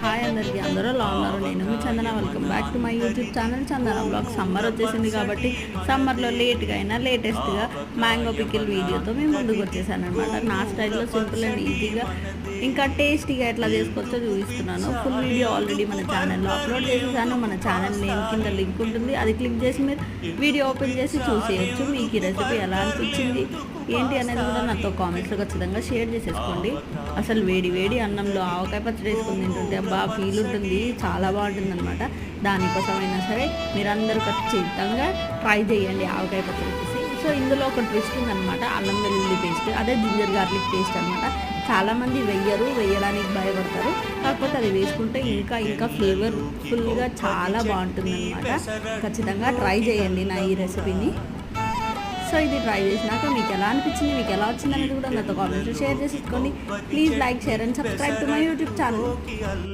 Hi అందరికీ, అందరూ ఎలా ఉన్నారు? నేను మీ Chandana. Welcome back to my YouTube channel Chandana blog. Summer వచ్చేసింది కాబట్టి సమ్మర్లో లేట్గా అయినా లేటెస్ట్గా మ్యాంగో పికిల్ వీడియోతో మేము ముందుకు వచ్చేసాను అనమాట. నా స్టైల్లో సింపుల్ అండ్ ఈజీగా ఇంకా టేస్టీగా ఎట్లా చేసుకోవచ్చో చూపిస్తున్నాను. ఫుల్ వీడియో ఆల్రెడీ మన ఛానల్లో అప్లోడ్ చేసేసాను. మన ఛానల్ నేమ్ కింద లింక్ ఉంటుంది, అది క్లిక్ చేసి మీరు వీడియో ఓపెన్ చేసి చూసేయచ్చు. మీకు ఈ రెసిపీ ఎలా అనిపించింది ఏంటి అనేది కూడా నాతో కామెంట్స్లో ఖచ్చితంగా షేర్ చేసేసుకోండి. అసలు వేడి వేడి అన్నంలో ఆవకాయ పచ్చడి వేసుకొని తింటుంటే బాగా ఫీల్ ఉంటుంది, చాలా బాగుంటుంది అనమాట. దానికోసమైనా సరే మీరందరూ ఖచ్చితంగా ట్రై చేయండి ఆవకాయ పచ్చడి వచ్చేసి. సో ఇందులో ఒక ట్విస్ట్ ఉందనమాట, అల్లం వెల్లుల్లి పేస్ట్, అదే జింజర్ గార్లిక్ పేస్ట్ అనమాట. చాలామంది వేయడానికి భయపడతారు, కాకపోతే అది వేసుకుంటే ఇంకా ఇంకా ఫ్లేవర్ఫుల్గా చాలా బాగుంటుంది అనమాట. ఖచ్చితంగా ట్రై చేయండి నా ఈ రెసిపీని. సో ఇది ట్రై చేసినాక మీకు ఎలా అనిపించింది, మీకు ఎలా వచ్చింది అనేది కూడా నాతో కామెంట్స్ షేర్ చేసేసుకోండి. Please like, share and subscribe to my YouTube channel.